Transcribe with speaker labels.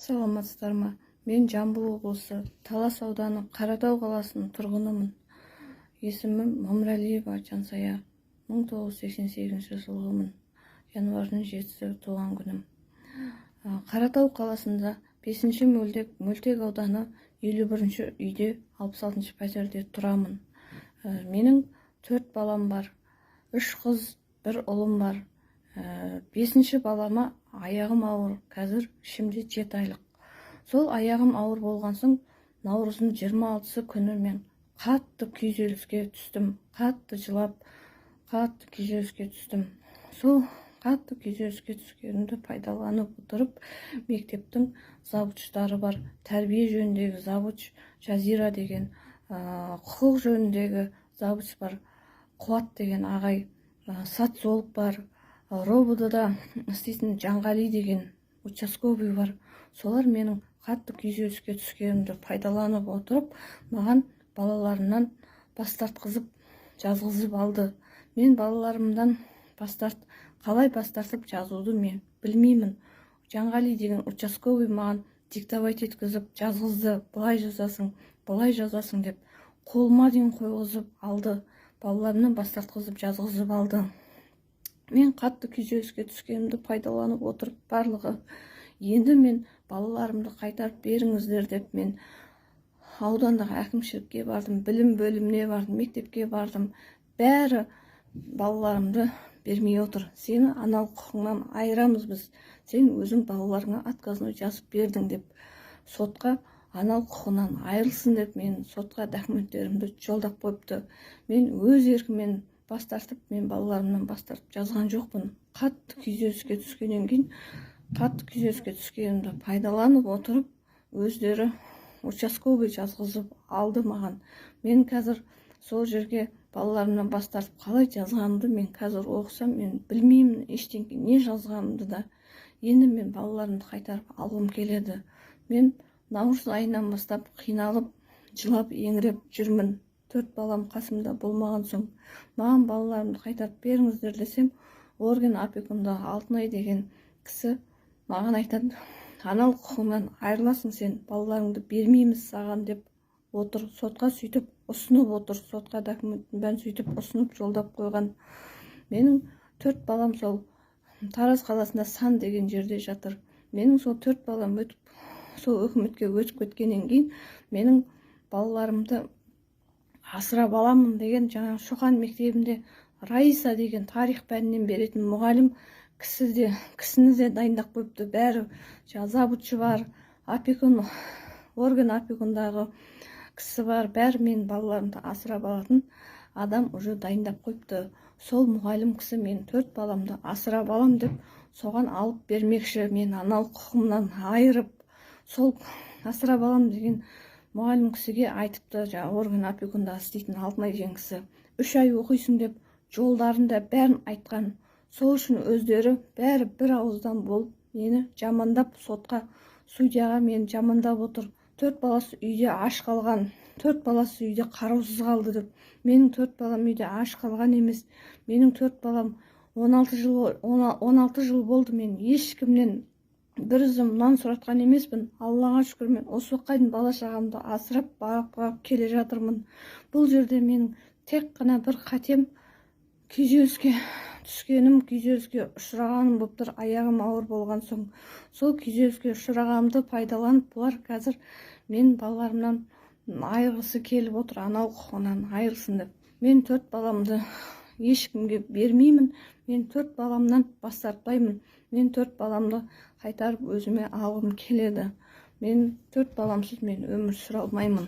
Speaker 1: Саламатсыздар ма? Мен Жамбыл облысы Талас ауданы Қаратау қаласының тұрғынымын. Есімім Мамралиева Жансая. 1988 жылғымын. Январдың 7-сі туған күнім. Қаратау қаласында 5-ші мөлтек ауданы 51-ші үйде 66-ші пәтерде тұрамын. Менің 4 балам бар. 3 қыз, 1 ұлым бар. 5-ші балама аяғым ауыр, қазір ішімде 7 айлық. Сол аяғым ауыр болған соң, наурыздың 26-сы күні мен қатты күйзеліске түстім. Қатты жылап, қатты күйзеліске түстім. Сол қатты күйзеліске түскенімді пайдаланып отырып, мектептің завучтары бар. Тәрбие жөніндегі завуч Жазира деген, құқық жөніндегі завуч бар. Қуат деген ағай, социолог бар. РОБД-да істейтін Жанғали деген участковый бар. Солар менің қатты күйзеліске түскенімді пайдаланып отырып, маған балаларымнан бас тартқызып жазғызып алды. Мен балаларымдан қалай бас тартып жазуды мен білмеймін. Жанғали деген участковый маған диктовать еткізіп жазғызды. Былай жазасың деп қолыма дейін қойғызып алды. Балаларымнан бас тартқызып жазғызып алды. Мен қатты күйзеліске түскенімді пайдаланып отырып барлығы. Енді мен балаларымды қайтарып беріңіздер деп мен аудандағы әкімшілікке бардым, білім бөліміне бардым, мектепке бардым. Бәрі балаларымды бермей отыр. Сені аналық құқыңнан айырамыз біз. Сен өзің балаларыңа отказной жазып бердің деп сотқа аналық құқығынан айырылсын деп мен сотқа документтерімді жолдап қойыпты. Мен өз еркіммен бас тартып, мен балаларымнан бас тартып жазған жоқпын. Қатты күйзеліске түскеннен кейін, қатты күйзеліске түскенімді пайдаланып отырып, өздері участковый жазғызып алды маған. Мен қазір сол жерге балаларымнан бас тартып қалай жазғанымды мен қазір оқысам, мен білмеймін ештеңе не жазғанымды да. Енді мен балаларымды қайтарып алғым келеді. Мен наурыз айынан бастап қиналып, жылап, еңіреп жүрмін. 4 балам қасымда болмаған соң, маған балаларымды қайтарып беріңіздер десем, орган опекундағы Алтынай деген кісі маған айтады, аналық құқығынан айырыласың сен, балаларыңды бермейміз саған деп отыр. Сотқа сөйтіп ұсынып отыр. Сотқа документін бәрін сөйтіп ұсынып жолдап қойған. Менің 4 балам сол Тараз қаласында Сан деген жерде жатыр. Менің сол 4 балам өтіп, сол үкіметке өтіп кеткеннен кейін, менің балаларымды асырап аламын деген жаңа Шоқан мектебінде Раиса деген тарих пәнінен беретін мұғалім кісіні де дайындап қойыпты. Бәрі завучы бар, опекун, орган опекундағы кісі бар. Бәрі мен балаларымды асырап алатын адам уже дайындап қойыпты. Сол мұғалім кісі мен 4 баламды асырап алам деп соған алып бермекші. Мен аналық құқымнан айырып, сол асырап алам деген мұғалім кісіге айтыпты, орган опекунда істейтін Алтынай деген кісі. 3 ай оқисың деп жолдарында бәрін айтқан. Сол үшін өздері бәрі бір ауыздан болып мені жамандап сотқа, судьяға мені жамандап отыр. 4 баласы үйде аш қалған, 4 баласы үйде қараусыз қалды деп. Менің 4 балам үйде аш қалған емес. Менің 4 балам 16 жыл болды, мен ешкімнен бір үзім нан сұратқан емеспін. Аллаға шүкір, мен осы уақытқа дейін бала шағамды асырап бағып келе жатырмын. Бұл жерде менің тек қана бір қатем күйзеліске түскенім, күйзеліске ұшырағаным болып тұр. Аяғым ауыр болған соң, сол күйзеліске ұшырағанымды пайдаланып, бұлар қазір мен балаларымнан айырғысы келіп отыр, аналық құқығынан айырылсын деп. Мен 4 баламды ешкімге бермеймін. Мен 4 баламнан бас тартпаймын. Мен 4 баламды қайтарып өзіме алғым келеді. Мен 4 баламсыз мен өмір сүре алмаймын.